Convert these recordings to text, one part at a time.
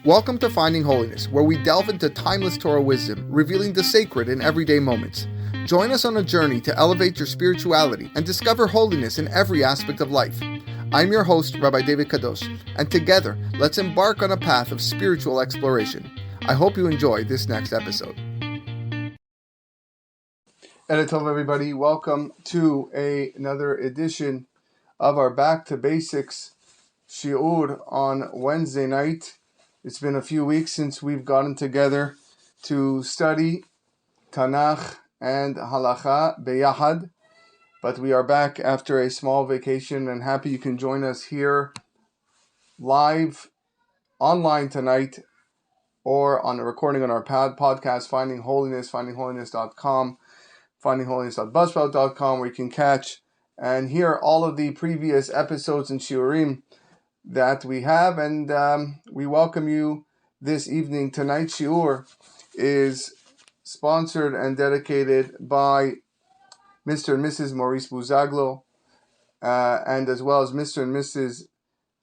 Welcome to Finding Holiness, where we delve into timeless Torah wisdom, revealing the sacred in everyday moments. Join us on a journey to elevate your spirituality and discover holiness in every aspect of life. I'm your host, Rabbi David Kadosh, and together, let's embark on a path of spiritual exploration. I hope you enjoy this next episode. Erev Tov, everybody. Welcome to another edition of our Back to Basics Shiur on Wednesday night. It's been a few weeks since we've gotten together to study Tanakh and Halacha Beyahad, but we are back after a small vacation and happy you can join us here live online tonight or on a recording on our podcast, Finding Holiness, findingholiness.com, findingholiness.buzzsprout.com, where you can catch and hear all of the previous episodes and shiurim that we have, and we welcome you this evening. Tonight's shiur is sponsored and dedicated by Mr. and Mrs. Maurice Buzaglo, and as well as Mr. and Mrs.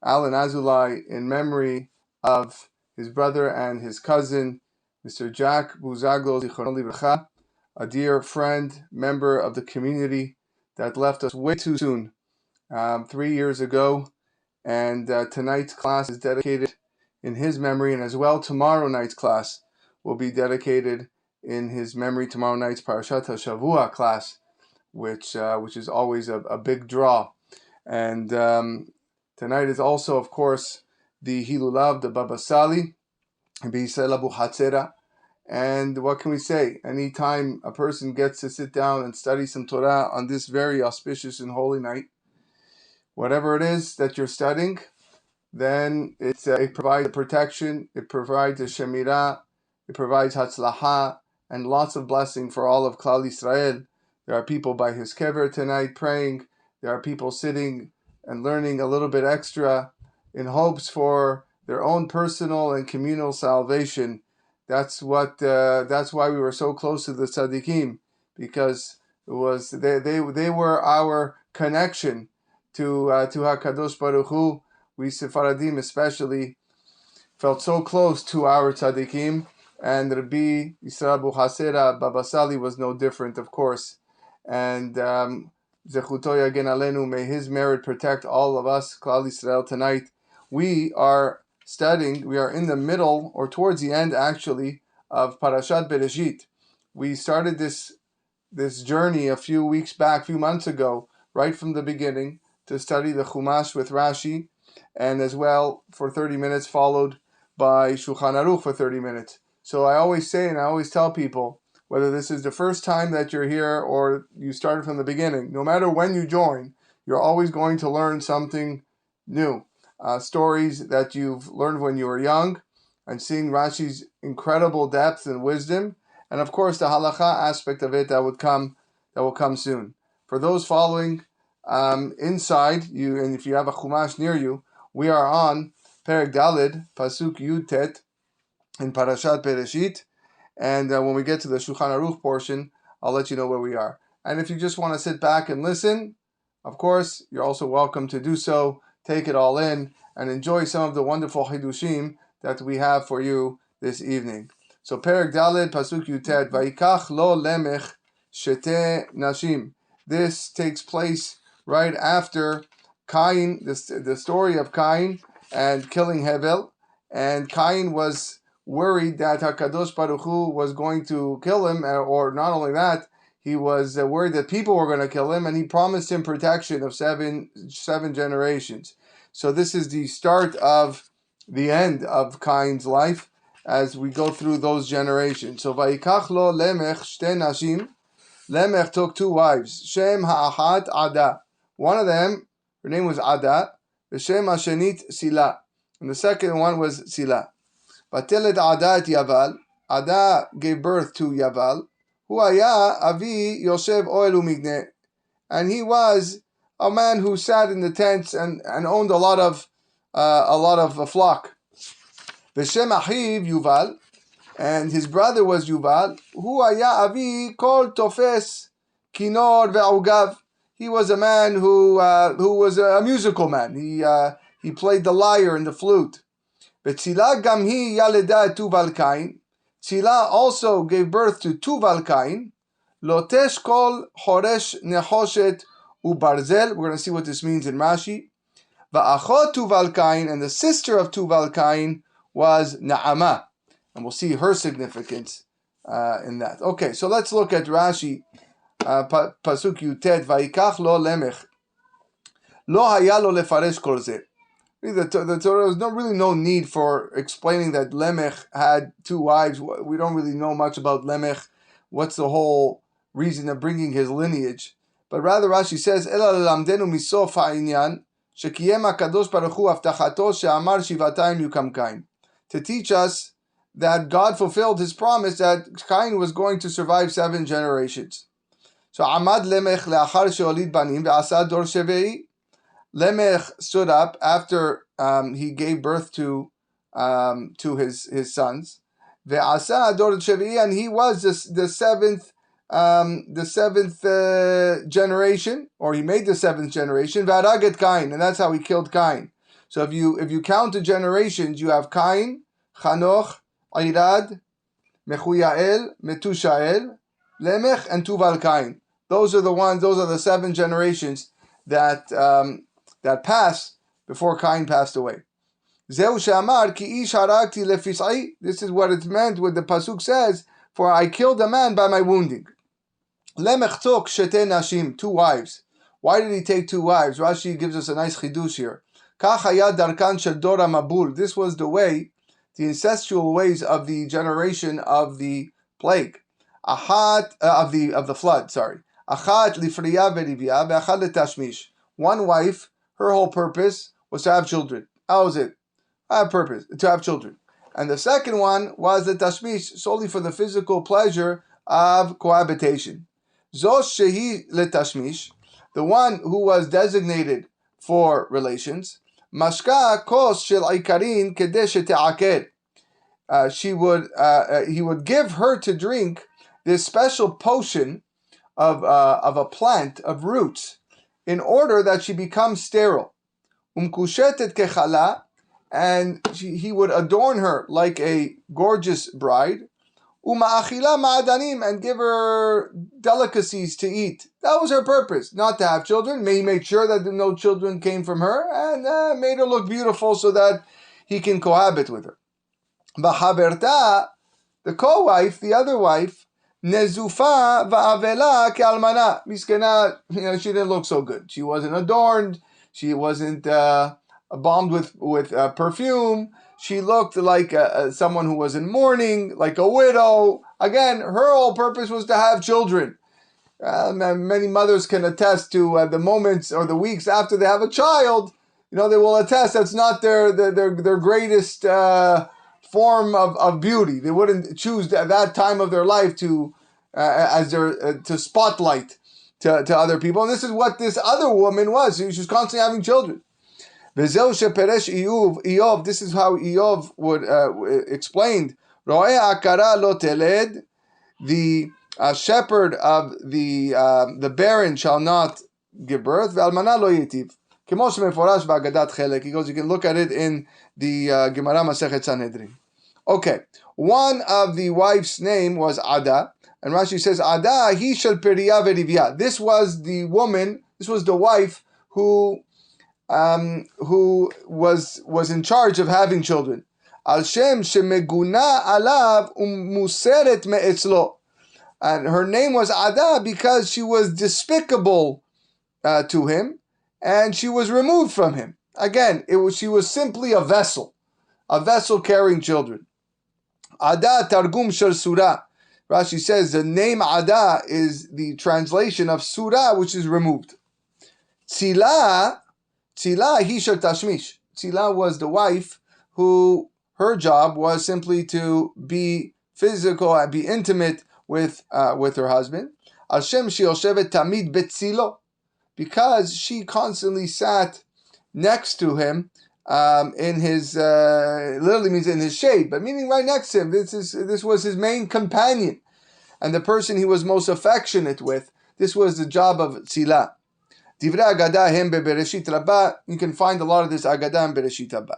Alan Azulai, in memory of his brother and his cousin, Mr. Jack Buzaglo, Zichrono Livracha, a dear friend, member of the community that left us way too soon, 3 years ago. And tonight's class is dedicated in his memory, and as well tomorrow night's class will be dedicated in his memory. Tomorrow night's Parashat HaShavua class, which is always a big draw. And tonight is also, of course, the Hilulav, the Baba Sali, B'Yisrael Abu Hatzera. And what can we say? Anytime a person gets to sit down and study some Torah on this very auspicious and holy night, whatever it is that you're studying, then it provides protection, it provides a shemirah, it provides hatzlaha, and lots of blessing for all of Klal Yisrael. There are people by his kever tonight praying. There are people sitting and learning a little bit extra in hopes for their own personal and communal salvation. That's why we were so close to the tzaddikim, because it was they were our connection to HaKadosh Baruch Hu. We Sephardim especially felt so close to our tzaddikim, and Rabbi Yisrael Abu Hasera Baba Sali was no different, of course. And Zechuto Yagen Alenu, may his merit protect all of us, Klal Yisrael. Tonight we are in the middle, or towards the end actually, of Parashat Bereshit. We started this journey a few months ago, right from the beginning, to study the Chumash with Rashi, and as well for 30 minutes, followed by Shulhan Aruch for 30 minutes. So I always say, and I always tell people, whether this is the first time that you're here or you started from the beginning, no matter when you join, you're always going to learn something new. Stories that you've learned when you were young, and seeing Rashi's incredible depth and wisdom, and of course the halacha aspect of it that will come soon. For those following inside you, and if you have a chumash near you, we are on Perek Daled, Pasuk Yud Tet, in Parashat Bereshit, and when we get to the Shulchan Aruch portion, I'll let you know where we are. And if you just want to sit back and listen, of course, you're also welcome to do so. Take it all in and enjoy some of the wonderful Hidushim that we have for you this evening. So Perek Daled, Pasuk Yud Tet, Vayikach lo Lemech shete nashim. This takes place right after Cain, the story of Cain and killing Hevel. And Cain was worried that HaKadosh Baruch Hu was going to kill him, or not only that, he was worried that people were going to kill him, and he promised him protection of seven generations. So this is the start of the end of Cain's life as we go through those generations. So Vayikach lo Lemech shte nashim. Lemech took two wives. Shem ha'achat Ada. One of them, her name was Ada. Shem ha'shenit Sila. And the second one was Sila. Batelet Ada et Yaval. Ada gave birth to Yaval. Hu haya avi Yoshev oel umigne. And he was a man who sat in the tents and owned a lot of flock. V'shem achiv Yuval. And his brother was Yuval. Hu haya avi kol tofes kinor ve'ugav. He was a man who was a musical man. He played the lyre and the flute. V'tzila gam hi yaleda et Tuval Kain. Tzila also gave birth to Tuval Kain. Lotesh kol horesh nechoshet ubarzel. We're going to see what this means in Rashi. Va'achot Tuval Kain, and the sister of Tuval Kain was Na'ama. And we'll see her significance in that. Okay, so let's look at Rashi, Pasuk Yutet. Vayikach lo Lemech. Lo haya lo lefaresh kol zeh. The Torah, there's no need for explaining that Lemech had two wives. We don't really know much about Lemech. What's the whole reason of bringing his lineage? But rather Rashi says, Ela lelamdenu misof ha'inyan, shekiyem HaKadosh Baruch Hu avtachato she'amar shivatayim yukam Kain. To teach us that God fulfilled his promise that Kain was going to survive 7 generations. So Amad Lemech le'achar she'olid banim ve'asa dor shevei. Lemech stood up after he gave birth to his sons. Ve'asa ador shevi'i, and he was the seventh generation, or he made the 7th generation. Ve'araget Kain, and that's how he killed Kain. So if you count the generations, you have Kain, Chanoch, Irad, Mechuyael, Metushael, Lemech, and Tuval Kain. Those are the 7 generations that passed before Cain passed away. Zeu she'amar ki ish haragti lefisai. This is what it's meant when the pasuk says, "For I killed a man by my wounding." Lemech took shete nashim, 2 wives. Why did he take 2 wives? Rashi gives us a nice chidush here. Kach haya darkan shel dor hamabul. This was the way, the incestual ways of the generation of the plague, of the flood. Sorry, achat lifriya verivia, ve'achat letashmish. One wife. Her whole purpose was to have children. How was it? To have children. And the second one was the tashmish, solely for the physical pleasure of cohabitation. Zos shehi letashmish, the one who was designated for relations. Mashka kos shel ikarin kedesh te'aked. He would give her to drink this special potion of a plant of roots, in order that she becomes sterile. Umkushetet kechala, and he would adorn her like a gorgeous bride. Uma'achila ma'adanim, and give her delicacies to eat. That was her purpose, not to have children. He made sure that no children came from her, and made her look beautiful so that he can cohabit with her. V'haverta, the co-wife, the other wife, Nezufa va'avela ke'almana. Miskena, she didn't look so good. She wasn't adorned. She wasn't bombed with perfume. She looked like someone who was in mourning, like a widow. Again, her whole purpose was to have children. Many mothers can attest to the moments or the weeks after they have a child. They will attest that's not their greatest form of beauty. They wouldn't choose that time of their life to spotlight to other people. And this is what this other woman was. She was constantly having children. This is how Eov would explained. The shepherd of the barren shall not give birth. He goes, you can look at it in the Gemara Masechet Sanhedrin. Okay, one of the wife's name was Ada, and Rashi says, Ada hi shel periya verivya. This was the woman, this was the wife who was in charge of having children. Al shem shemeguna alav museret me'etzlo. And her name was Ada because she was despicable to him, and she was removed from him. Again, she was simply a vessel carrying children. Ada targum shel surah. Rashi says the name Ada is the translation of surah, which is removed. Tzila hi shel tashmish. Tzila was the wife who her job was simply to be physical and be intimate with her husband. Hashem she'oshevet tamid betzilo, because she constantly sat next to him in his literally means in his shade, but meaning right next to him. This was his main companion and the person he was most affectionate with. This was the job of Tzila. Divrei Agadah hem beBereshit Rabbah. You can find a lot of this Agadah in Bereshit Rabbah.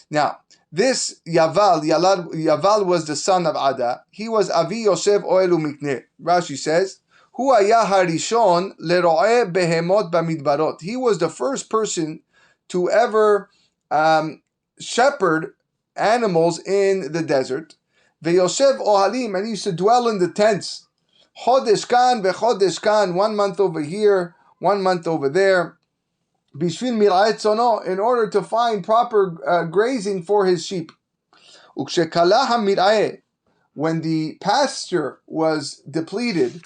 Now, This Yaval was the son of Ada. He was Avi Yosef Oelu Mikne. Rashi says, Hu haya harishon lero'eh behemot bamidbarot. He was the first person to ever shepherd animals in the desert. Ve'yoshev ohalim, and he used to dwell in the tents. Chodesh kan ve'chodesh kan, 1 month over here, 1 month over there. Bishvil mir'at tzono, in order to find proper grazing for his sheep. Ukshekala hamir'eh, when the pasture was depleted,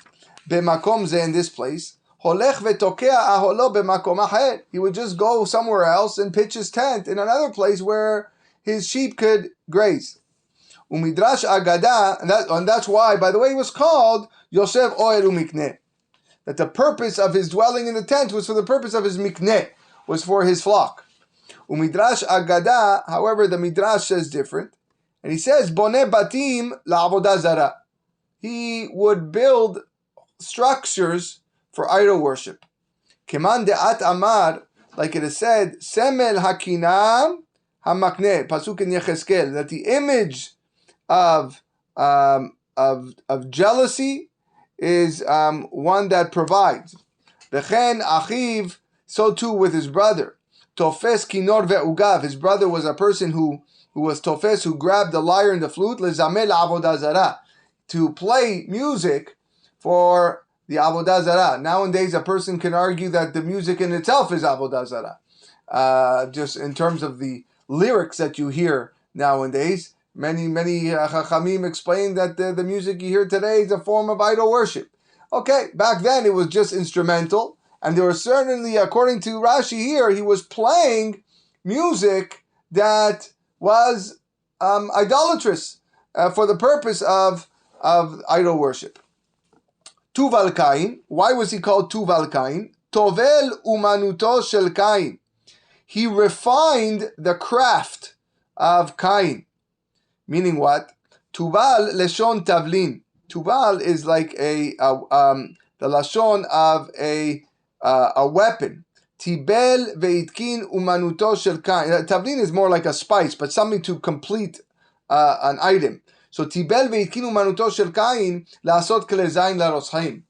b'makom ze, in this place, holech v'tokea aholo b'makom aher, he would just go somewhere else and pitch his tent in another place where his sheep could graze. Umidrash agada, and that's why, by the way, he was called Yosef Oelu Mikneh. That the purpose of his dwelling in the tent was for the purpose of his mikneh, was for his flock. Umidrash agada, however, the midrash says different, and he says boneh batim la'avodah zara. He would build structures for idol worship. Keman de'at amar, like it is said, semel hakinam hamakneh, pasuk in Yecheskel, that the image of jealousy is one that provides. V'chen achiv, so too with his brother. Tofes kinor ve'ugav. His brother was a person who was tofes, who grabbed the lyre and the flute, lezameh la'avodah zara, to play music for the avodah zara. Nowadays, a person can argue that the music in itself is avodah zara. Just in terms of the lyrics that you hear nowadays. Many chachamim explain that the music you hear today is a form of idol worship. Okay, back then it was just instrumental, and there was certainly, according to Rashi here, he was playing music that was idolatrous for the purpose of idol worship. Tuval Kain. Why was he called Tuval Kain? Tovel umanuto shel Kain. He refined the craft of Kain. Meaning what? Tuval leshon tavlin. Tuval is like the lashon of a weapon. Tibel veitkin umanuto shel Kain. Tavlin is more like a spice, but something to complete an item. So Tibel veitkin umanuto shel Kain lasot kle zayin laroshaim.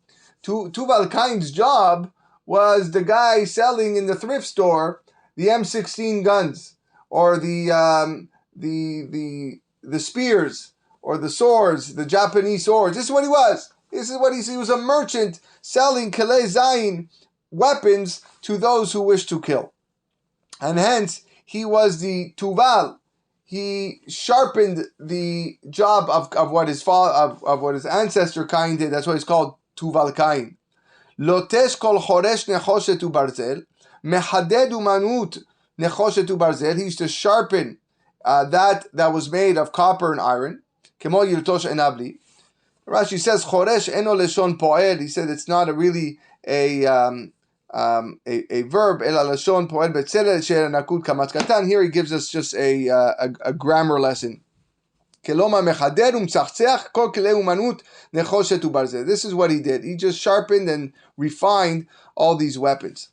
Tuval Kain's job was the guy selling in the thrift store the M16 guns, or the spears, or the swords, the Japanese swords. This is what he was. He was a merchant selling Kele Zayin weapons to those who wish to kill. And hence, he was the Tuval. He sharpened the job of what his father, of what his ancestor Cain did. That's why he's called Tuval Cain. Lotesh kol choresh nechoshet ubarzel, mechaded umanut nechoshet ubarzel. He used to sharpen that was made of copper and iron. Kemo yiltosh enabli. Rashi says choresh eno leshon poel. He said it's not really a verb. Ela leshon poel betzelel she'er nakut kamatz katan. Here he gives us just a grammar lesson. Keloma mechaded umtzachtzech kol kelei umanut nechoshet ubarzel. This is what he did. He just sharpened and refined all these weapons.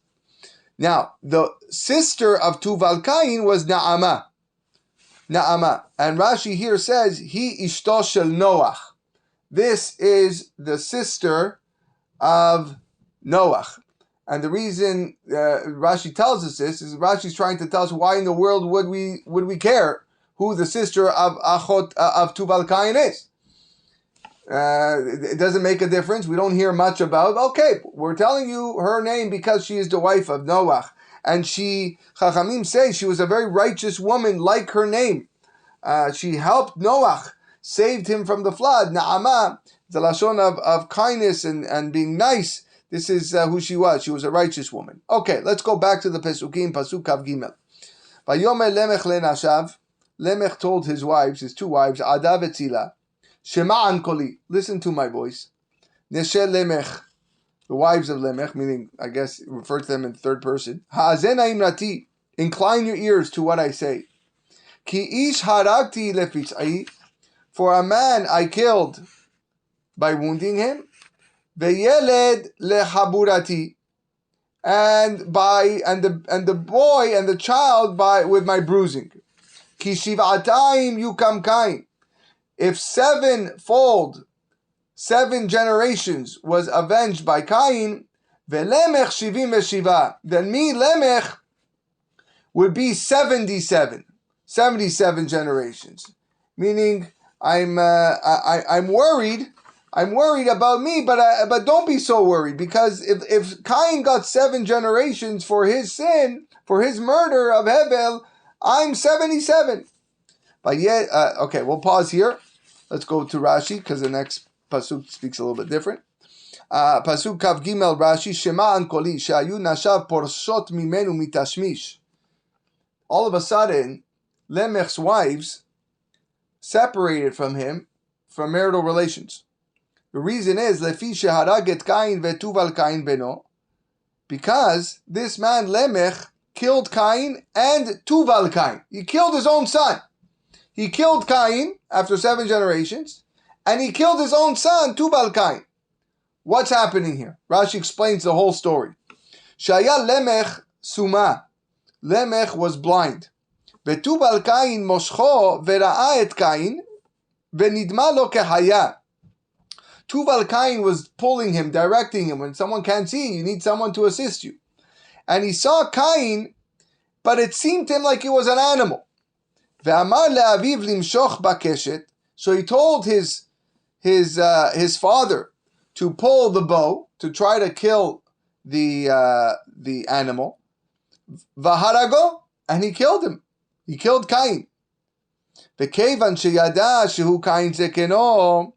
Now, the sister of Tuval Cain was Naamah. And Rashi here says, He ishto shel Noach. This is the sister of Noach. And the reason Rashi tells us this is Rashi's trying to tell us why in the world would we care who the sister of Tuval Cain is. It doesn't make a difference. We don't hear much about. Okay, we're telling you her name because she is the wife of Noach, and Chachamim say she was a very righteous woman, like her name. She helped Noach, saved him from the flood. Naamah, the lashon of kindness and being nice. This is who she was. She was a righteous woman. Okay, let's go back to the Pesukim, Pasuk Kav Gimel. Vayomer Lemech lenashav. Lemech told his wives, his two wives, Ada v'Tzila, Shema'an koli, listen to my voice. Neshel Lemech, the wives of Lemech, meaning, I guess, refer to them in third person. Ha'azena imrati, incline your ears to what I say. Ki ish haragti lefitzai, for a man I killed by wounding him. Ve'yeled lechaburati, and the boy and the child with my bruising. Ki shiv'atayim yukam Kain. If 7 generations was avenged by Cain, ve'lemech shivim ve'shiva, then me, Lemech, would be 77 generations. Meaning, I'm worried. I'm worried about me, but don't be so worried, because if Cain got 7 generations for his sin, for his murder of Hebel, I'm 77. But yet, okay, we'll pause here. Let's go to Rashi, because the next pasuk speaks a little bit different. Pasuk Kav Gimel Rashi, Shema an koli, shayu nashav porshot mimenu mitashmish. All of a sudden, Lemech's wives separated from him from marital relations. The reason is Lefi sheharag et Kain vetuval Kain beno, because this man Lemech killed Cain and Tuval Kain. He killed his own son. He killed Cain after 7 generations, and he killed his own son Tuval Kain. What's happening here? Rashi explains the whole story. Shaya Lemech suma. Lemech was blind. Vetuval Kain moshcho vera'a et Kain venidma lo kehaya. Tuval Kain was pulling him, directing him. When someone can't see, you need someone to assist you. And he saw Cain, but it seemed to him like it was an animal. Ve'amar le'aviv limshoch bakeshet. So he told his father to pull the bow to try to kill the animal. V'harago, and he killed him. He killed Cain. Ve'kevan sheyada shehu Cain zekeno.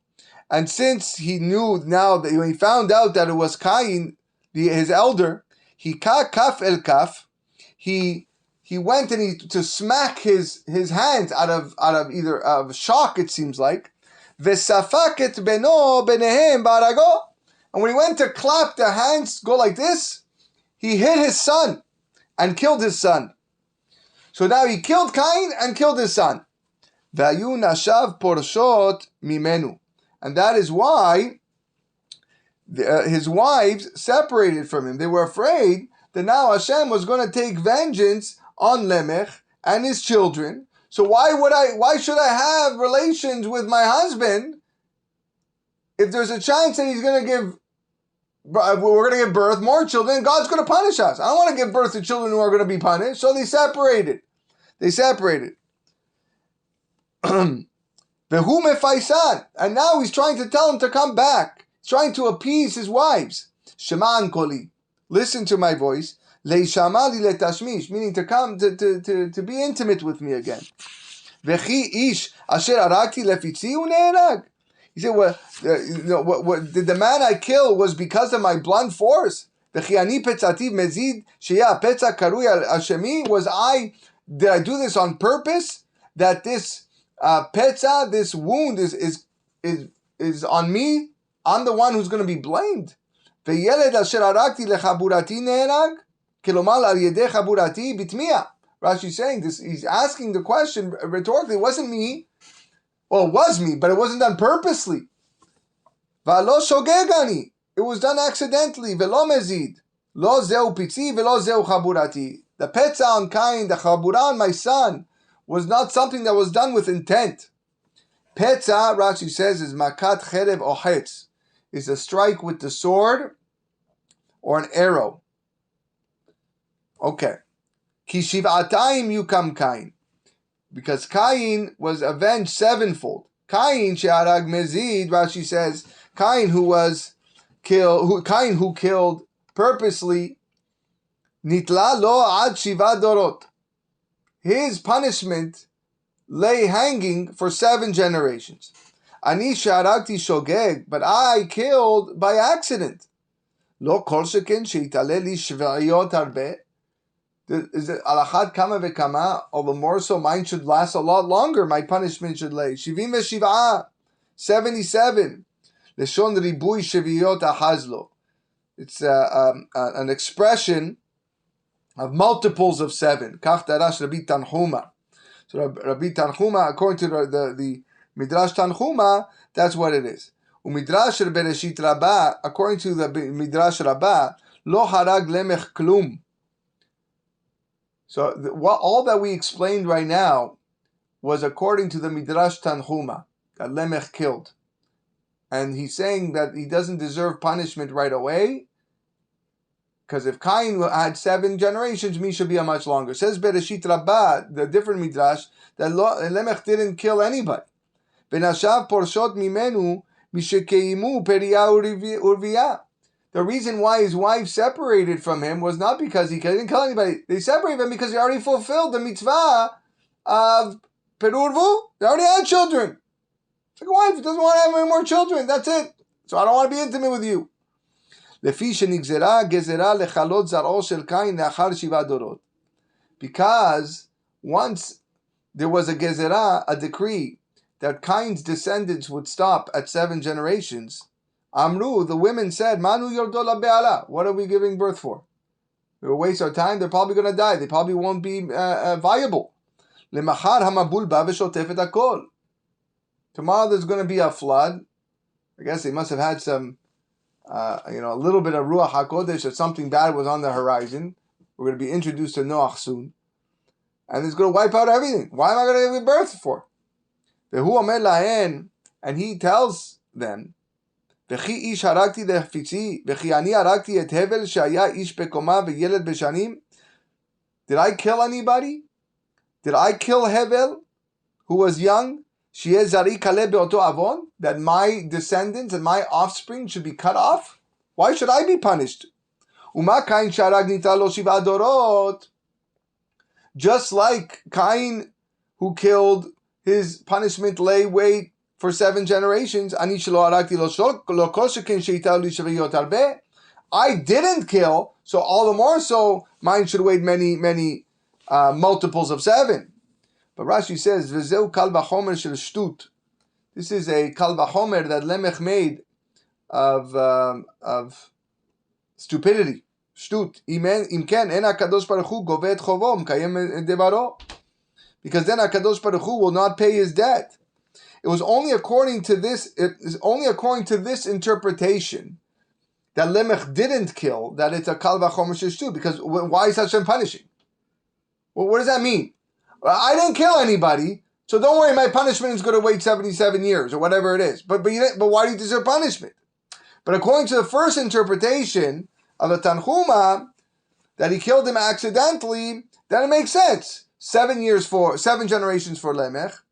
And since he knew now that when he found out that it was Cain, his elder, he kaf el kaf. He went and to smack his hands out of either of shock, it seems like. Vesafaket beno benehem barago. And when he went to clap, the hands go like this, he hit his son and killed his son. So now he killed Cain and killed his son. Vayu nashav porshot mimenu. And that is why his wives separated from him. They were afraid that now Hashem was going to take vengeance on Lemech and his children. So why should I have relations with my husband if there's a chance that we're going to give birth more children, God's going to punish us. I don't want to give birth to children who are going to be punished. So they separated. Vehu mefaisan, and now he's trying to tell him to come back. He's trying to appease his wives. Shema an koli, listen to my voice. Leishama li letashmish, meaning to come to be intimate with me again. Vechi ish asher arakti lefitzi uneherag. He said, what did the man I killed was because of my blunt force? Vechi ani petzativ mezid sheya petza karui al Hashemi. Did I do this on purpose? That this petza, this wound is on me. I'm the one who's going to be blamed. Ve'yeled asher arakti lechaburati neherag, kilomar al yedei chaburati bitmiya. Rashi is saying this. He's asking the question rhetorically. It wasn't me. Well, it was me, but it wasn't done purposely. Va'lo shogegani. It was done accidentally. Ve'lo mezid. Lo zeu pitzi ve'lo zeu chaburati. The petza on Cain, the chabura on my son, was not something that was done with intent. Petza, Rashi says, is makat cherev ochetz, is a strike with the sword or an arrow. Okay. Ki shiv'atayim yukam Cain, because Cain was avenged sevenfold. Cain she'arag mezid, Rashi says, Cain who killed purposely, nitla lo ad shiva dorot. His punishment lay hanging for 7 generations. Ani she'aragti shogeg, but I killed by accident. Lo kol sheken sheitale li shva'iyot harbe. Is it alachad kama vekama? All the more so mine should last a lot longer. My punishment should lay. Shivim v'shiv'a, 77. Leshon ribui sheviyot ahazlo. It's an expression of multiples of 7. Kach darash Rabbi Tanchuma. So Rabbi Tanchuma, according to the Midrash Tanchuma, that's what it is. Umidrash Bereshit Rabbah, according to the Midrash Rabbah, lo harag lemech klum. So all that we explained right now was according to the Midrash Tanhuma that Lemech killed. And he's saying that he doesn't deserve punishment right away, because if Cain had 7 generations, me should be a much longer. Says Bereshit Rabbah, the different Midrash, that Lemech didn't kill anybody. Benashav porshot mimenu mishekeimu periya urviya. The reason why his wife separated from him was not because he didn't kill anybody. They separated him because he already fulfilled the mitzvah of perurvu. They already had children. It's like a wife doesn't want to have any more children. That's it. So I don't want to be intimate with you. Because once there was a gezerah, a decree, that Cain's descendants would stop at 7 generations, Amru, the women said, Manu yordola be'ala. What are we giving birth for? We'll waste our time. They're probably going to die. They probably won't be viable. Lemachar hamabul ba v'shotef et hakol. Tomorrow there's going to be a flood. I guess they must have had some, a little bit of Ruach HaKodesh, that something bad was on the horizon. We're going to be introduced to Noach soon. And it's going to wipe out everything. Why am I going to give birth for? Vehu omer lahen, and he tells them, V'chi ish harakti lechfitzi, v'chi ani harakti et hevel shaya ish bekoma v'yeled b'shanim. Did I kill anybody? Did I kill Hevel, who was young? That my descendants and my offspring should be cut off? Why should I be punished? Just like Cain, who killed, his punishment lay wait for 7 generations. I didn't kill, so all the more so mine should wait many multiples of 7. But Rashi says, "V'zeu kal v'chomer shel shtut." This is a kal v'chomer that Lemech made of stupidity. Shtut. Imken en HaKadosh Baruch Hu goveh et chovo mekayem devaro. Because then HaKadosh Baruch Hu will not pay his debt. It was only according to this. It is only according to this interpretation that Lemech didn't kill, that it's a kal v'chomer shel shtut. Because why is Hashem punishing? Well, what does that mean? I didn't kill anybody, so don't worry, my punishment is going to wait 77 years or whatever it is. But why do you deserve punishment? But according to the first interpretation of the Tanhuma, that he killed him accidentally, then it makes sense. 7 generations for Lemech,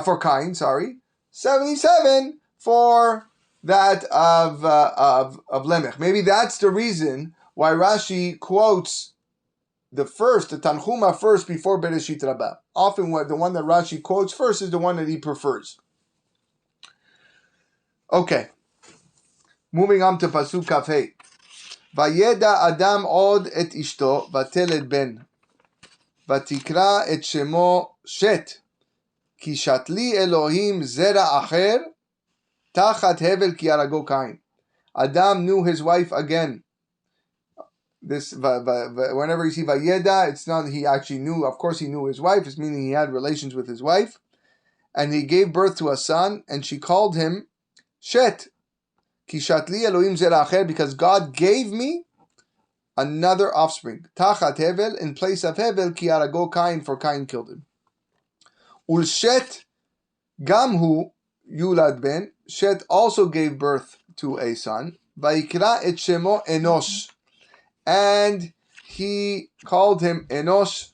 for Cain, 77 for that of Lemech. Maybe that's the reason why Rashi quotes the Tanhuma first before Bereshit Rabbah. Often the one that Rashi quotes first is the one that he prefers. Okay. Moving on to Pasuk Kaf Hey. Vayeda Adam od et ishto vateled ben. Vatikra et shemo Shet. Ki shatli Elohim zera acher tachat hevel ki arago Cain. Adam knew his wife again. This whenever you see Vayeda, it's not he actually knew. Of course, he knew his wife. It's meaning he had relations with his wife, and he gave birth to a son, and she called him Shet. Ki shatli Elohim zera acher, because God gave me another offspring. Tachat Hevel, in place of Hevel, ki arago Cain, for Cain killed him. Ul Shet gamhu yulad ben. Shet also gave birth to a son. Vayikra et shemo Enosh. And he called him Enosh.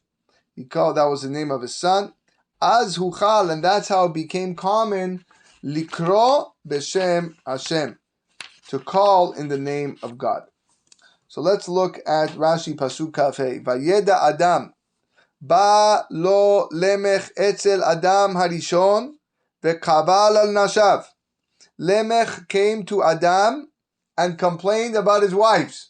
That was the name of his son. Az huchal, and that's how it became common, likro b'shem Hashem, to call in the name of God. So let's look at Rashi Pasuk Kaf Hey. Vayeda Adam ba lo Lemech etzel Adam harishon ve'kabal al nashav. Lemech came to Adam and complained about his wives.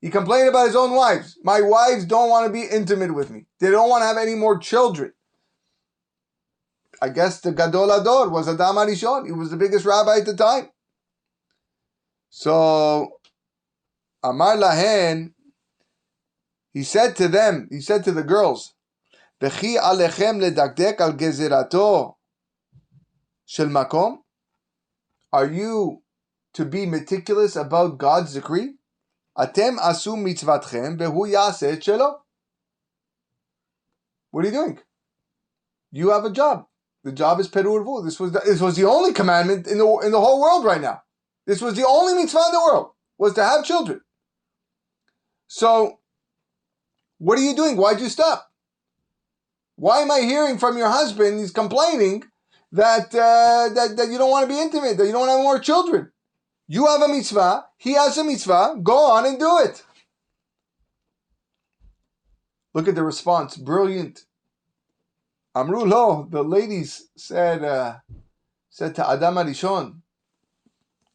He complained about his own wives. My wives don't want to be intimate with me. They don't want to have any more children. I guess the Gadol Ador was Adam Harishon. He was the biggest rabbi at the time. So, Amar Lahen, he said to the girls, V'chi alechem ledakdek al gezerato shel makom. Are you to be meticulous about God's decree? Atem asu mitzvatchem vehu yaseh et shelo. What are you doing? you have a job. The job is Perur Vu. This was the only commandment in the whole world right now. This was the only mitzvah in the world, was to have children. So, what are you doing? Why'd you stop? Why am I hearing from your husband, he's complaining that you don't want to be intimate, that you don't want to have more children? You have a mitzvah, he has a mitzvah, go on and do it. Look at the response, brilliant. Amru lo, the ladies said to Adam Arishon,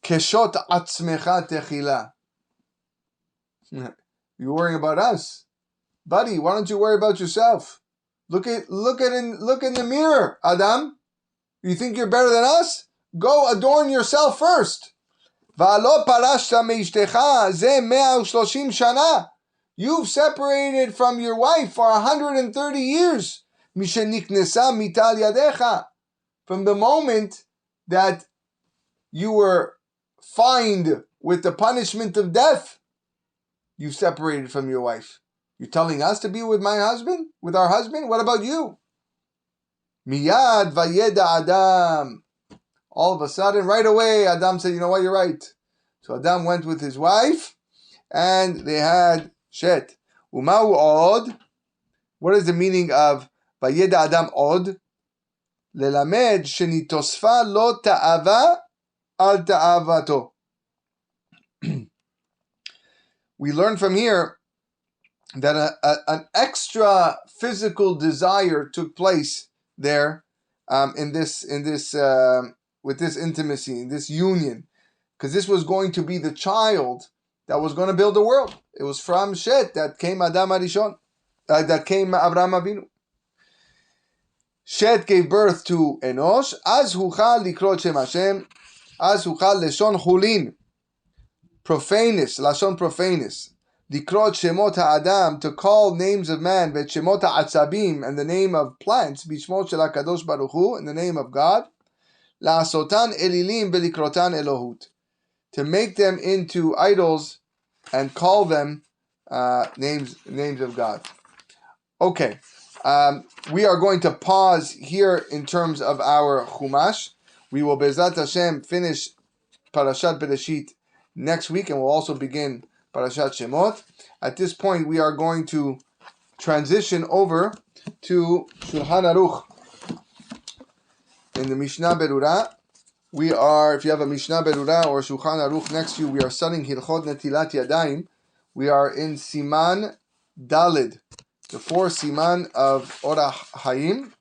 Keshot atzmecha techila. You're worrying about us, buddy. Why don't you worry about yourself? Look in the mirror, Adam. You think you're better than us? Go adorn yourself first. Va'lo parashta meishtecha ze 130 shana. You've separated from your wife for 130 years. Misheniknesa mital yadecha. From the moment that you were fined with the punishment of death, you separated from your wife. You're telling us to be with my husband? With our husband? What about you? Miyad vayeda Adam. All of a sudden, right away, Adam said, you know what, you're right. So Adam went with his wife, and they had Shet. Umau od. What is the meaning of vayeda Adam od? Lelamed shenitosfa lo ta'ava al ta'avato. We learn from here that an extra physical desire took place there with this intimacy, in this union, because this was going to be the child that was going to build the world. It was from Shet that came Adam Arishon, that came Abraham Avinu. Shet gave birth to Enosh. Az huchal likrot Shem Hashem, az huchal leshon chulin. Profanus, lashon profanus. Dikrot shemot ha'adam, to call names of man, vet shemot ha'atzabim, and the name of plants, bishmot shel HaKadosh Baruch Hu, in the name of God. La'asotan elilim belikrotan Elohut, to make them into idols and call them names of God. Okay, we are going to pause here in terms of our Chumash. We will Bezrat Hashem finish Parashat Bereshit next week, and we'll also begin Parashat Shemot. At this point, we are going to transition over to Shulhan Aruch. In the Mishnah Berurah, we are, if you have a Mishnah Berurah or Shulhan Aruch next to you, we are studying Hilchot Netilat Yadayim. We are in Siman Dalid, the fourth Siman of Orach Hayim,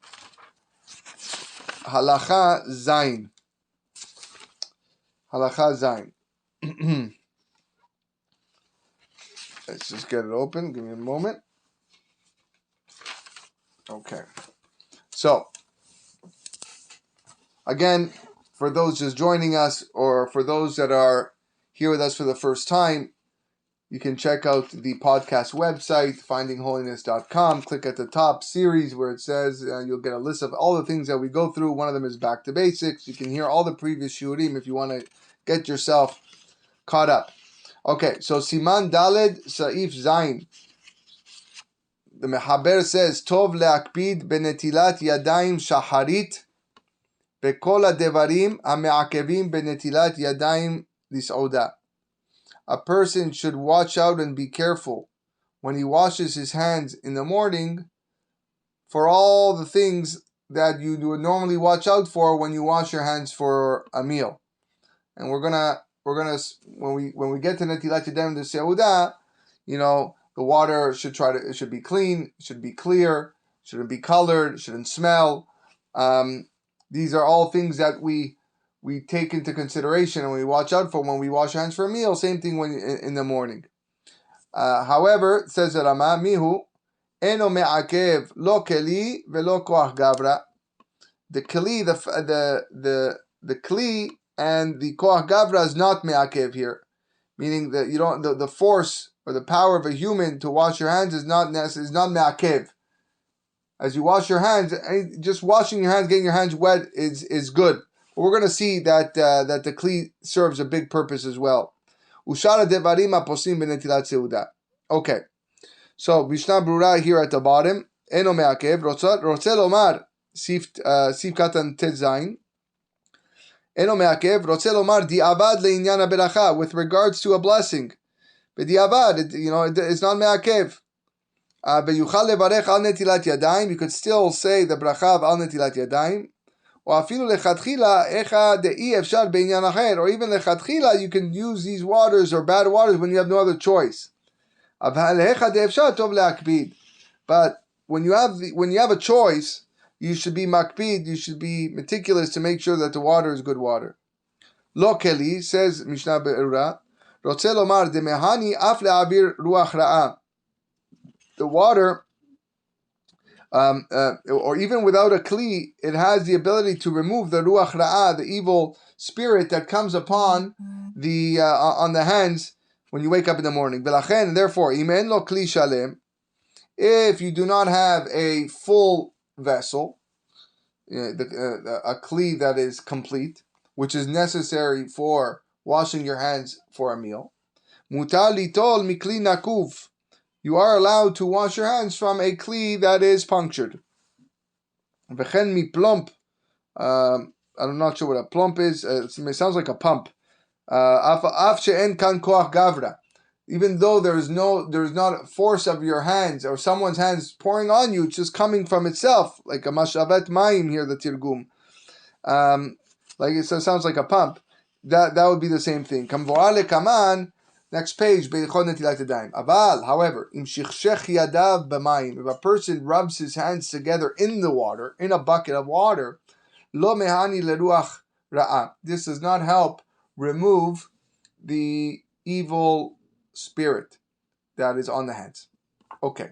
Halacha Zayin. Halacha Zayin. Let's just get it open. Give me a moment. Okay. So, again, for those just joining us, or for those that are here with us for the first time, you can check out the podcast website, findingholiness.com. Click at the top series where it says you'll get a list of all the things that we go through. One of them is Back to Basics. You can hear all the previous shiurim if you want to get yourself caught up. Okay, so Siman Daled Saif Zayin. The Mehaber says, Tov leakpid benetilat yadayim shaharit bekol hadevarim hame'akevim benetilat yadayim lis'oda. A person should watch out and be careful when he washes his hands in the morning for all the things that you would normally watch out for when you wash your hands for a meal. And we're gonna when we get to Netilat Yadayim the Seudah, the water should be clean, should be clear, shouldn't be colored, shouldn't smell. These are all things that we take into consideration and we watch out for when we wash our hands for a meal. Same thing when in the morning. However, says the Rama, Mihu eno me'akev lo keli velo koach gavra. The keli, the kli and the koach gavra is not me'akev here, meaning that you don't the force or the power of a human to wash your hands is not me'akev. As you wash your hands, just washing your hands, getting your hands wet is good. But we're going to see that the kli serves a big purpose as well. Ushara devarim aposim benetilat seudah. Okay, so Mishnah Berurah here at the bottom. Eno me'akev rotze lomar Sif Katan Tet Zayin. Eno me'akev, rotze lomar di'avad le'inyan ha'beracha, with regards to a blessing. B'di'avad, it's not me'akev. V'yuchal levarech al netilat yadayim, you could still say the bracha of al netilat yadayim. Or afilu lechatchila echa de'i efshar be'inyan acher, or even lechatchila, you can use these waters or bad waters when you have no other choice. Aval echa de'efshar tov le'akbid. But when you have a choice, you should be makpid, you should be meticulous to make sure that the water is good water. Lo keli, says Mishnah Be'ura, rotze lomar demehani af le'avir ruach ra'ah. The water, or even without a kli, it has the ability to remove the ruach ra'ah, the evil spirit that comes upon the on the hands when you wake up in the morning. V'lachen, therefore, imen lo kli shalem, if you do not have a full vessel, a kli that is complete, which is necessary for washing your hands for a meal, mutar litol mikli nakuv, you are allowed to wash your hands from a kli that is punctured. V'chen mi plump, I'm not sure what a plump is. It sounds like a pump. Af she'en kan koach gavra, even though there's not force of your hands or someone's hands pouring on you, it's just coming from itself, like a mashavet mayim here, the tirgum. It sounds like a pump. That would be the same thing. Kamvoale kaman, next page, beichod netilat yadayim. Aval, however, im shichshech yadav b'mayim, if a person rubs his hands together in the water, in a bucket of water, lo mehani leruach ra'ah, this does not help remove the evil spirit that is on the hands. Okay.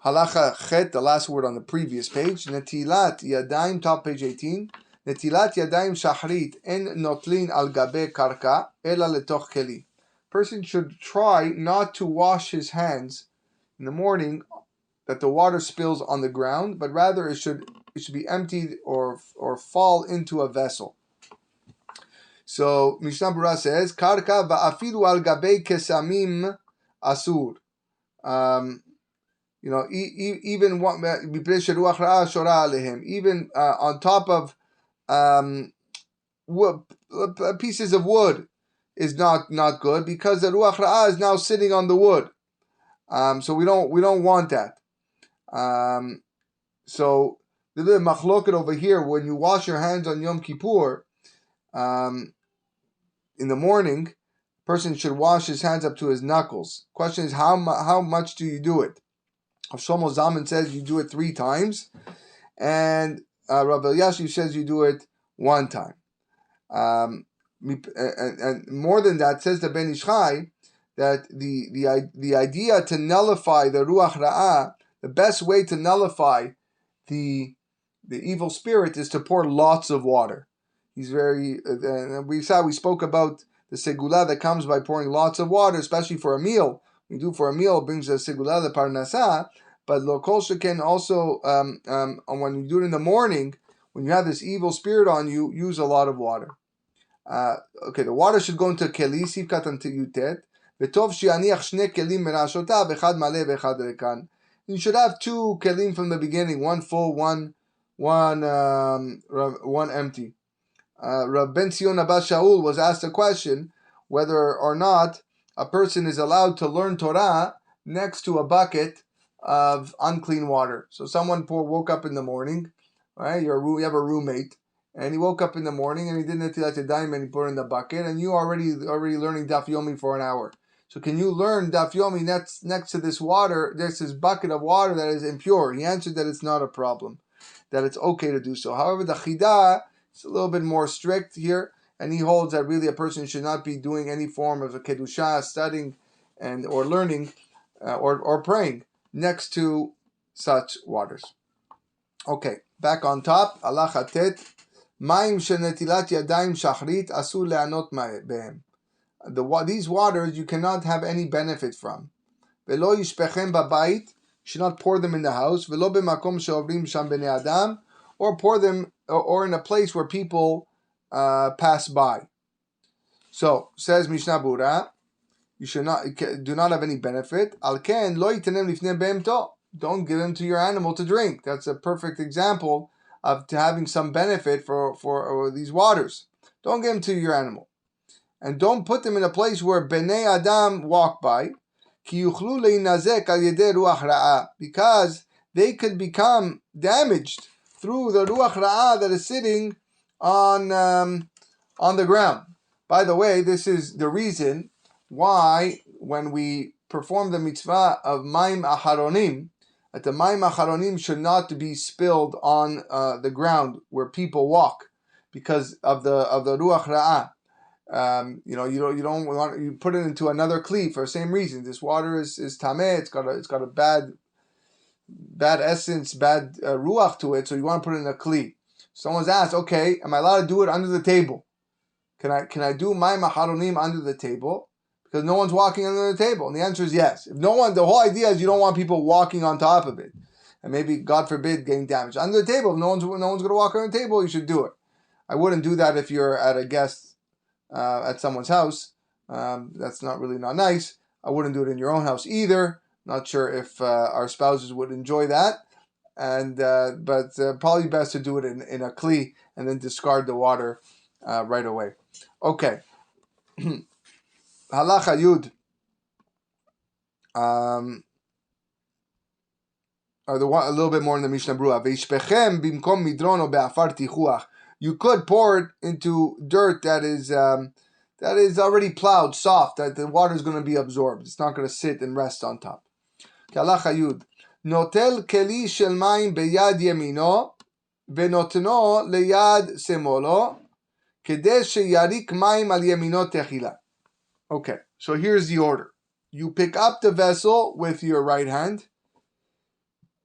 Halacha chet, the last word on the previous page. Netilat Yadayim, top page 18. Netilat Yadayim shachrit en notlin al gabe karka ela letoch keli. Person should try not to wash his hands in the morning that the water spills on the ground, but rather it should be emptied or fall into a vessel. So Mishnah Berurah says, "Karka va'afilu al gabei kesamim asur." Even on top of pieces of wood is not good because the ruach ra'ah is now sitting on the wood. So we don't want that. So the machloket over here, when you wash your hands on Yom Kippur, in the morning, a person should wash his hands up to his knuckles. Question is, how much do you do it? Shlomo Zalman says you do it 3 times, and Rav Elyashiv says you do it 1 time. And more than that, says the Ben Ish Chai, that the idea to nullify the Ruach Ra'ah, the best way to nullify the evil spirit is to pour lots of water. He's we spoke about the segula that comes by pouring lots of water, especially for a meal. We do for a meal, it brings the segula, the parnasah, but lo kol sheken also, when you do it in the morning, when you have this evil spirit on you, use a lot of water. Okay, the water should go into keli, sif katan yutet, v'tov shi'aniach shne kelim merashotav, echad maleh v'echad rekan. You should have 2 kelim from the beginning, 1 full, one empty. Rav Ben Zion Abba Shaul was asked a question whether or not a person is allowed to learn Torah next to a bucket of unclean water. So someone woke up in the morning, right? You have a roommate, and he woke up in the morning and he did Netilat Yadayim and he put it in the bucket, and you already learning Daf Yomi for an hour. So can you learn Daf Yomi next to this water? There's this bucket of water that is impure. He answered that it's not a problem, that it's okay to do so. However, the Chidah, it's a little bit more strict here, and he holds that really a person should not be doing any form of a kedusha, studying or learning or praying next to such waters. Okay, back on top, halacha tet, mayim shenetilat yadayim shachrit asur le'anot behem. These waters you cannot have any benefit from. Velo yishpechem babayit, should not pour them in the house. Velo b'makom she'ovrim sham bnei adam, or pour them or in a place where people pass by. So says Mishnah Berurah, you do not have any benefit. Al ken lo yitenem lifnei behemto. don't give them to your animal to drink. That's a perfect example of having some benefit for these waters. Don't give them to your animal. And don't put them in a place where Bnei Adam walk by, because they could become damaged through the ruach ra'ah that is sitting on the ground. By the way, this is the reason why when we perform the mitzvah of Maim Aharonim, that the Maim Aharonim should not be spilled on the ground where people walk, because of the ruach ra'ah. You don't want, you put it into another kli for the same reason. This water is tameh. It's got a bad essence, bad ruach to it. So you want to put it in a kli. Someone's asked, okay, am I allowed to do it under the table? Can I do my maharonim under the table because no one's walking under the table? And the answer is yes. If no one, the whole idea is you don't want people walking on top of it, and maybe God forbid getting damaged under the table. If no one's going to walk on the table, you should do it. I wouldn't do that if you're at a guest. At someone's house. That's not nice. I wouldn't do it in your own house either. Not sure if our spouses would enjoy that. But probably best to do it in a kli and then discard the water right away. Okay. Halacha Yud. A little bit more in the Mishnah Berurah. Veishpechem bimkom midron o be'afar tichuach. You could pour it into dirt that is already plowed, soft, that the water is going to be absorbed. It's not going to sit and rest on top. Halacha Yud. Notel keli shel mayim beyad yemino venotno leyad semolo kedei sheyarik mayim al yemino techila. Okay, so here's the order. You pick up the vessel with your right hand.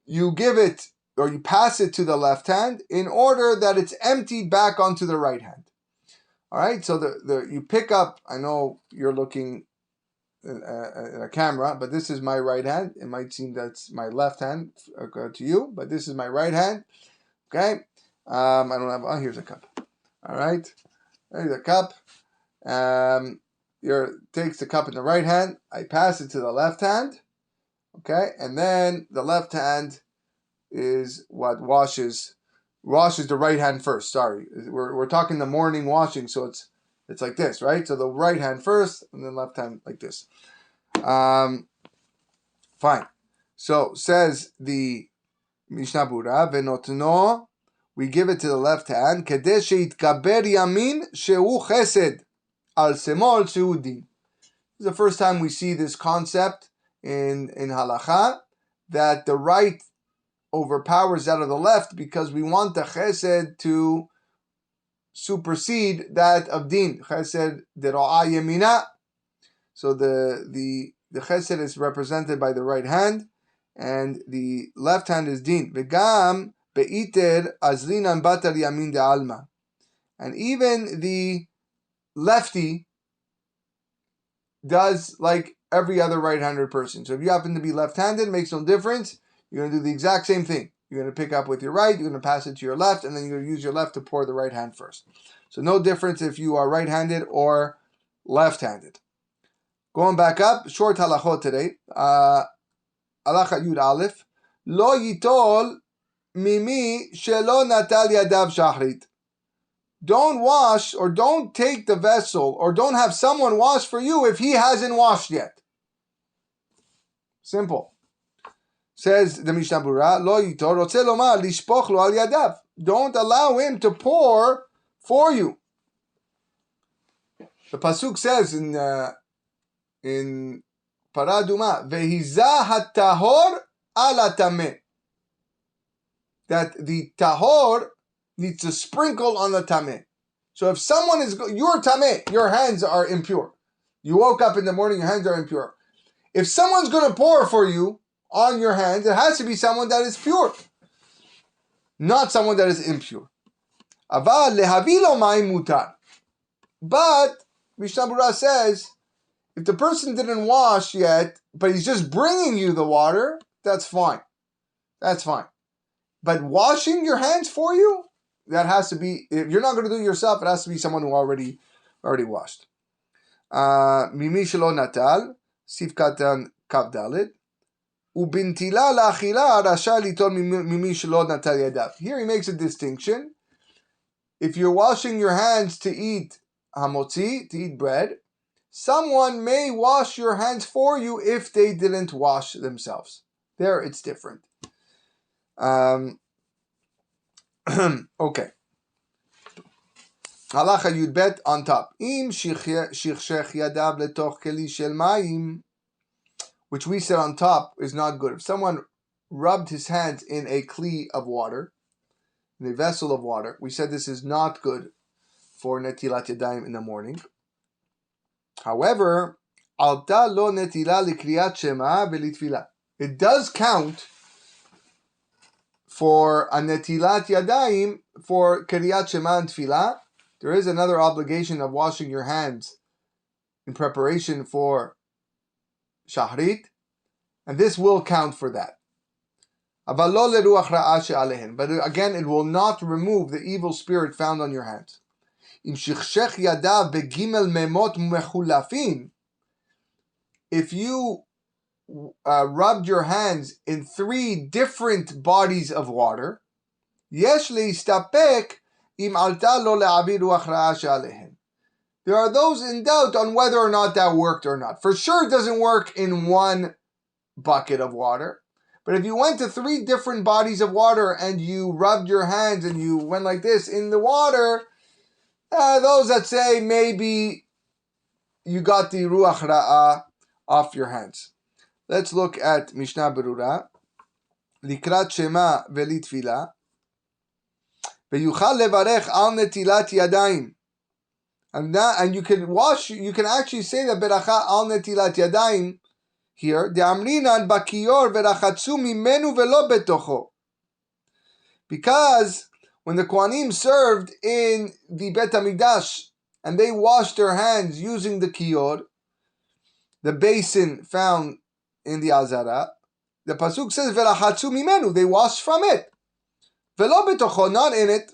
You give it, or you pass it to the left hand in order that it's emptied back onto the right hand. All right, so you pick up, I know you're looking in a camera, but this is my right hand. It might seem that's my left hand to you, but this is my right hand. Okay, I don't have, here's a cup. All right, there's a cup. Takes the cup in the right hand. I pass it to the left hand. Okay, and then the left hand is what washes the right hand first. Sorry, we're talking the morning washing, so it's like this, right? So the right hand first, and then left hand like this. Fine. So says the Mishnah Berurah, venotno, we give it to the left hand, kedei sheitkaber yamin shehu chesed al semol shehu din. This is the first time we see this concept in halacha, that the right overpowers that of the left because we want the chesed to supersede that of din. Chesed dero'ah yemina. So the chesed is represented by the right hand, and the left hand is din. V'gam be'iter azlinan batar yamin de'alma. And even the lefty does like every other right-handed person. So if you happen to be left-handed, it makes no difference. You're going to do the exact same thing. You're going to pick up with your right, you're going to pass it to your left, and then you're going to use your left to pour the right hand first. So no difference if you are right-handed or left-handed. Going back up, short halachot today. Halacha Yud Aleph. Lo yitol mimi shelo natal yadav shachrit. Don't wash or don't take the vessel or don't have someone wash for you if he hasn't washed yet. Simple. Says the Mishnah Berurah, Lo yitor rotze lomar lishpoch lo al yadav. Don't allow him to pour for you. The pasuk says in Paraduma, vehiza hatahor ala tameh, that the tahor needs to sprinkle on the tameh. So if someone you're tameh, your hands are impure. You woke up in the morning, your hands are impure. If someone's going to pour for you on your hands, it has to be someone that is pure, not someone that is impure. Aval lehavilo ma'im mutar. But Mishnah Berurah says, if the person didn't wash yet, but he's just bringing you the water, that's fine. That's fine. But washing your hands for you, that has to be, if you're not going to do it yourself, it has to be someone who already washed. Mimi shelo natal, sif katan kav dalet. ובנטילה לאכילה רשאי ליטול ממי שלא נטל ידיו. Here he makes a distinction. If you're washing your hands to eat hamotzi, to eat bread, someone may wash your hands for you if they didn't wash themselves. There it's different. Okay. Halacha Yudbet on top. Im shichshech yadav letoch keli shel mayim, which we said on top is not good. If someone rubbed his hands in a kli of water, in a vessel of water, we said this is not good for Netilat Yadayim in the morning. However, alta lo netila likriyat shema velitfila. It does count for a Netilat Yadayim for kriyat shema and tefillah. There is another obligation of washing your hands in preparation for Shahrit, and this will count for that. But again, it will not remove the evil spirit found on your hands. If you rubbed your hands in 3 different bodies of water, there are those in doubt on whether or not that worked or not. For sure it doesn't work in 1 bucket of water. But if you went to 3 different bodies of water and you rubbed your hands and you went like this in the water, those that say maybe you got the ruach ra'ah off your hands. Let's look at Mishnah Berurah. Likrat shema velitfila. V'yuchal levarech al netilat yadayim. And you can actually say that beracha al netilat yadayim here, de'amrinan bakiyor verachatzu mimenu velo betocho. Because when the Kohanim served in the Bet HaMikdash and they washed their hands using the kiyor, the basin found in the Azara, the pasuk says verachatzu mimenu, they washed from it. Velo betocho, not in it.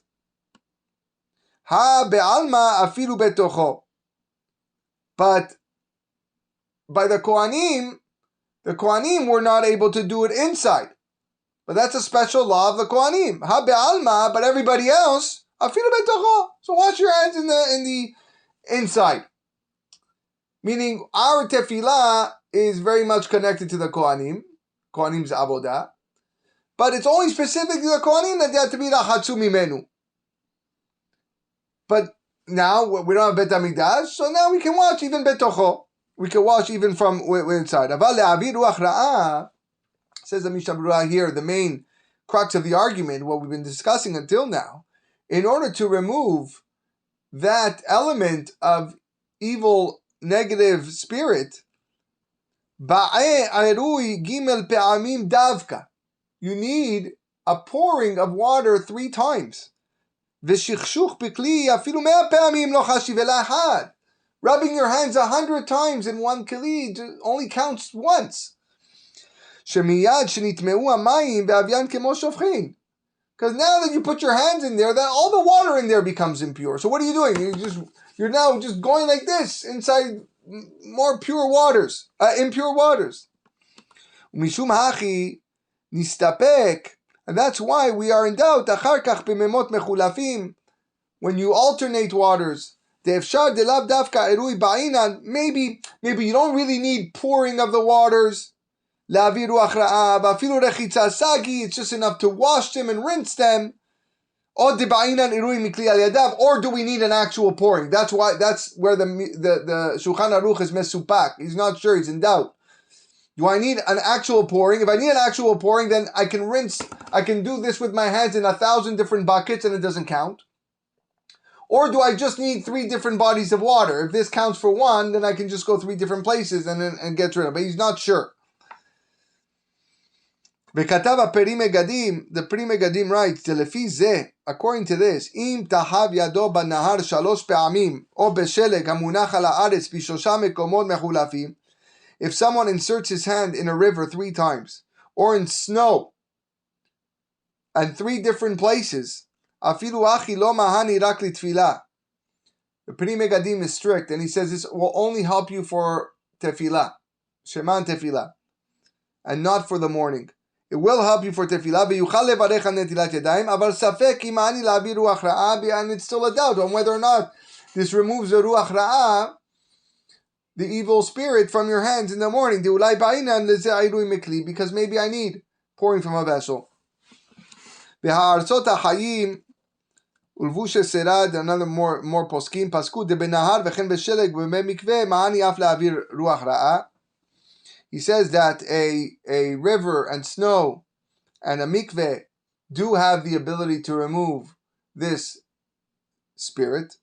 Ha be'alma afilu betocho. But by the Kohanim were not able to do it inside. But that's a special law of the Kohanim. Ha be'alma, but everybody else, afilu betocho. So wash your hands in the inside. Meaning our tefillah is very much connected to the Kohanim's avodah. But it's only specific to the Kohanim that they have to be rachatzu mimenu. But now we don't have Bet HaMikdash, so now we can wash even betocho. We can wash even from inside. Aval le'avir ruach ra'ah, says the Mishnah Berurah here, the main crux of the argument, what we've been discussing until now, in order to remove that element of evil, negative spirit, ba'e arui gimel pe'amim davka. You need a pouring of water 3 times. V'shichshuch b'kli afilu 100 pe'amim lo chashiv ela had. Rubbing your hands 100 times in 1 kli only counts once. Shemiyad shenitmeu hamayim ve'avyan kemo shofchin. Because now that you put your hands in there, that all the water in there becomes impure. So what are you doing? You're now just going like this inside more impure waters. Mishum hachi nistapek, and that's why we are in doubt. Achar kach b'memot mechulafim, when you alternate waters. De'efshar delav davka erui ba'inan. Maybe you don't really need pouring of the waters. La'avir ruach ra'ah, v'afilu rechitza sagi. It's just enough to wash them and rinse them. Or de'ba'inan erui mikli al yadav. Or do we need an actual pouring? That's where the Shulhan Aruch is mesupak. He's not sure. He's in doubt. Do I need an actual pouring? If I need an actual pouring, then I can do this with my hands in 1,000 different buckets and it doesn't count. Or do I just need 3 different bodies of water? If this counts for 1, then I can just go 3 different places and get rid of it. But he's not sure. V'katav Peri Megadim, the Peri Megadim writes, Telefi zeh, according to this, im tahav yado banahar 3 pe'amim, o besheleg hamunach al haaretz b'shosha mekomot mechulafim. If someone inserts his hand in a river 3 times, or in snow, and 3 different places, afilu achi lo mahani rak litfilah. The Peri Megadim is strict, and he says this will only help you for tefillah, sheman tefillah. and not for the morning. It will help you for tefillah. V'yuchal levarech al netilat yadayim, aval safek im ani la'avi ruach ra'ah, and it's still a doubt on whether or not this removes the ruach ra'ah, the evil spirit, from your hands in the morning. De'ulai ba'inan leze'ayru mikli, because maybe I need pouring from a vessel. V'ha'arzot ha'chayim ulvush serad, another more poskim, pasku de benahar v'chen b'sheleg v'mikveh ma'ani af la'avir ruach ra'ah. He says that a river and snow and a mikveh do have the ability to remove this spirit.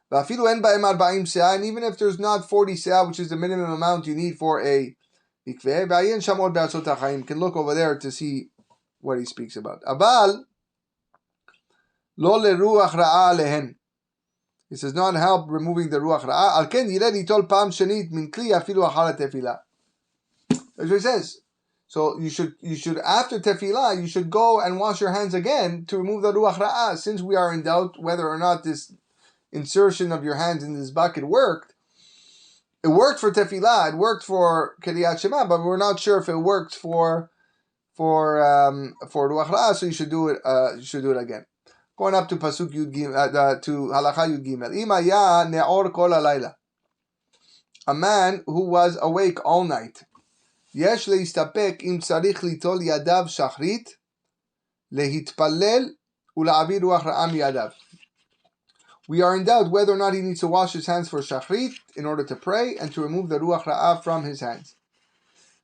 And even if there's not 40 seah, which is the minimum amount you need for a mikveh, you can look over there to see what he speaks about. Abal lo leruach ra'ah lehen. He says not help removing the ruach ra'ah. Al ken yired itol pam shenit min kli afilu achar tefillah. That's what he says. So you should after tefillah you should go and wash your hands again to remove the ruach ra'ah. Since we are in doubt whether or not this insertion of your hands in this bucket worked. It worked for tefillah. It worked for Kriyat Shema, but we're not sure if it worked for ruach ra'ah. So you should do it. You should do it again. Going up to pasuk yud gimel, to halacha yud gimel. Imaya ne'or kol halayla. A man who was awake all night. Yesh leistapek im tzarich litol yadav shachrit lehitpalel ula'avir ruach ra'ah miyadav. We are in doubt whether or not he needs to wash his hands for shachrit in order to pray and to remove the ruach ra'ah from his hands.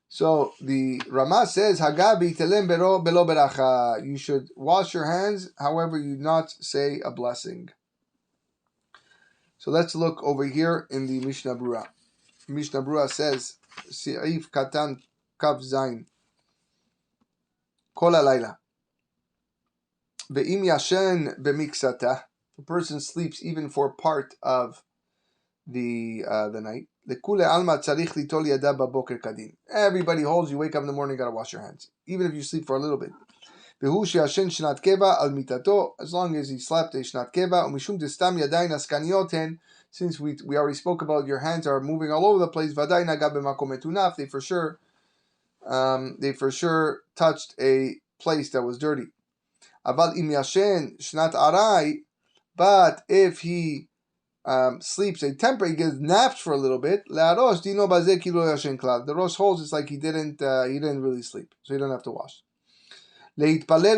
So the Rama says, "Hagabi telem belo beracha." You should wash your hands, however, you not say a blessing. So let's look over here in the Mishnah Brura. Mishnah Brura says, "Seif katan kav zayin kol halayla ve'im yashen b'miksata." The person sleeps even for part of the night. Everybody holds you wake up in the morning, you gotta wash your hands, even if you sleep for a little bit. As long as he slept a shnat keva, since we already spoke about your hands are moving all over the place. They for sure touched a place that was dirty. But if he sleeps a temporary, he gets napped for a little bit. The Rosh holds it's like he didn't really sleep, so he don't have to wash. When it comes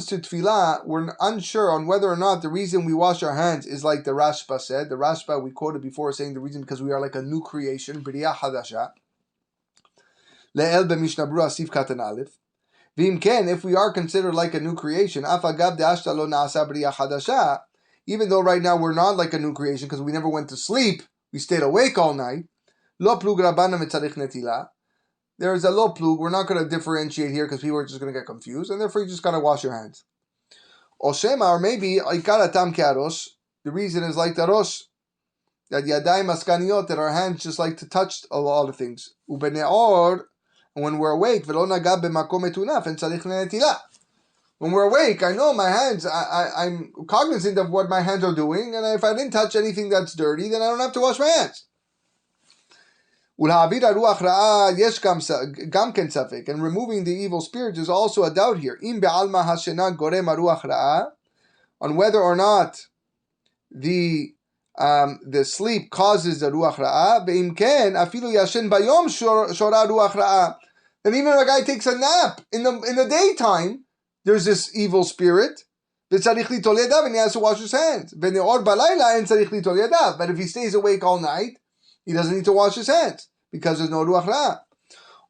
to tefillah, we're unsure on whether or not the reason we wash our hands is like the Rashba said. The Rashba we quoted before saying the reason because we are like a new creation, B'riyah Hadasha. Le'el b'Mishnah Brura Sif Katan Aleph. V'im ken, if we are considered like a new creation, Af agav de'ashta lo na'asa b'riyah hadasha, even though right now we're not like a new creation because we never went to sleep, we stayed awake all night. Lo plug rabana mitzarich netilat. There is a lo plug. We're not going to differentiate here because people are just going to get confused, and therefore you just got to wash your hands. Or shema, or maybe ikar atam ke'arosh. The reason is like the rosh, that Yadayim askaniyot, that our hands just like to touch a lot of things. Ubeneor. When we're awake, when we're awake, I know my hands, I'm cognizant of what my hands are doing, and if I didn't touch anything that's dirty, then I don't have to wash my hands. And removing the evil spirits is also a doubt here. On whether or not the sleep causes the ruach ra'ah. And even if a guy takes a nap in the daytime, there's this evil spirit. And he has to wash his hands. But if he stays awake all night, he doesn't need to wash his hands because there's no ruach ra'ah.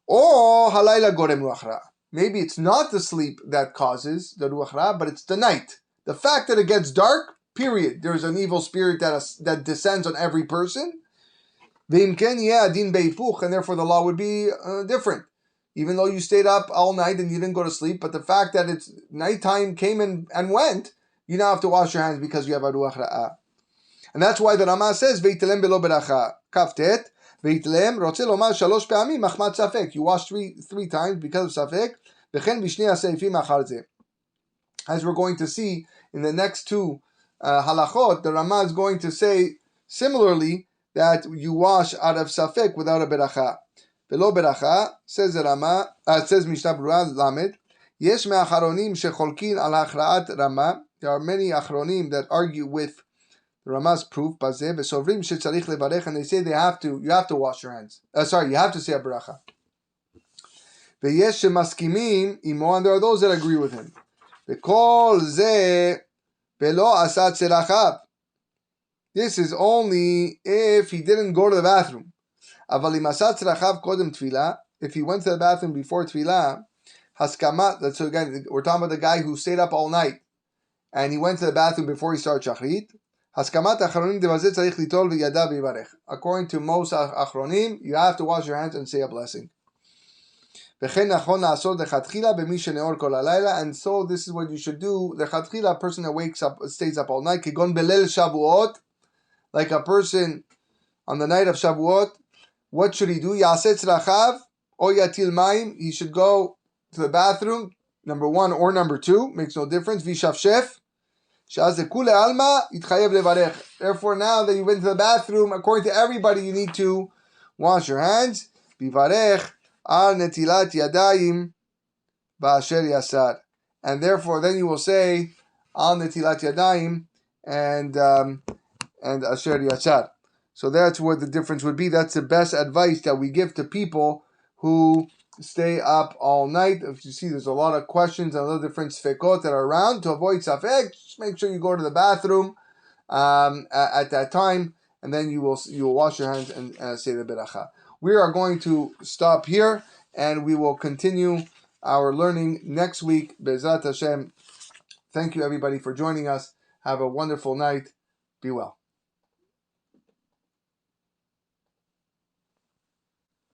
Or halayla gorem ruach ra'ah. Maybe it's not the sleep that causes the ruach ra'ah, but it's the night. The fact that it gets dark, period. There's an evil spirit that descends on every person. And therefore the law would be different. Even though you stayed up all night and you didn't go to sleep, but the fact that it's nighttime came and went, you now have to wash your hands because you have a ruach ra'ah. And that's why the Rama says, Veitlem belo beracha. Kaftet, Veitlem, Rotze lomar shalosh pe'amim, machmat safek. You wash three times because of safek. V'chen b'shnei ha'seifim achar zeh. As we're going to see in the next two halachot, the Rama is going to say similarly that you wash out of safek without a beracha. Velo beracha, says the Rama, says Mishnah Berurah Lamed, yesh me'acharonim shecholkin al hachra'at Rama. There are many achronim that argue with the Rama's proof, bazeh v'sovrim shetzarich levarech, and they say you have to wash your hands. You have to say a beracha. Ve'yesh shemaskimim imo, and there are those that agree with him. V'kol zeh velo asat tzerachav. This is only if he didn't go to the bathroom. Aval im asat tzerachav kodem tefillah, if he went to the bathroom before tefillah, haskamat. So again, we're talking about the guy who stayed up all night and he went to the bathroom before he started shachrit. Haskamat achronim devazeh tzarich litol v'yadav v'yivarech. According to most achronim, you have to wash your hands and say a blessing. And so this is what you should do. The person that wakes up, stays up all night, like a person on the night of Shavuot. What should he do? He should go to the bathroom, number 1 or number 2, makes no difference. Therefore, now that you went to the bathroom, according to everybody, you need to wash your hands. Al Netilat Yadayim Ba'asher Yasar. And therefore, then you will say Al Netilat Yadayim and Asher Yasar. So that's what the difference would be. That's the best advice that we give to people who stay up all night. If you see, there's a lot of questions and other different sfekot that are around. To avoid safek, just make sure you go to the bathroom at that time, and then you will wash your hands and say the beracha. We are going to stop here, and we will continue our learning next week. Be'ezrat Hashem. Thank you, everybody, for joining us. Have a wonderful night. Be well.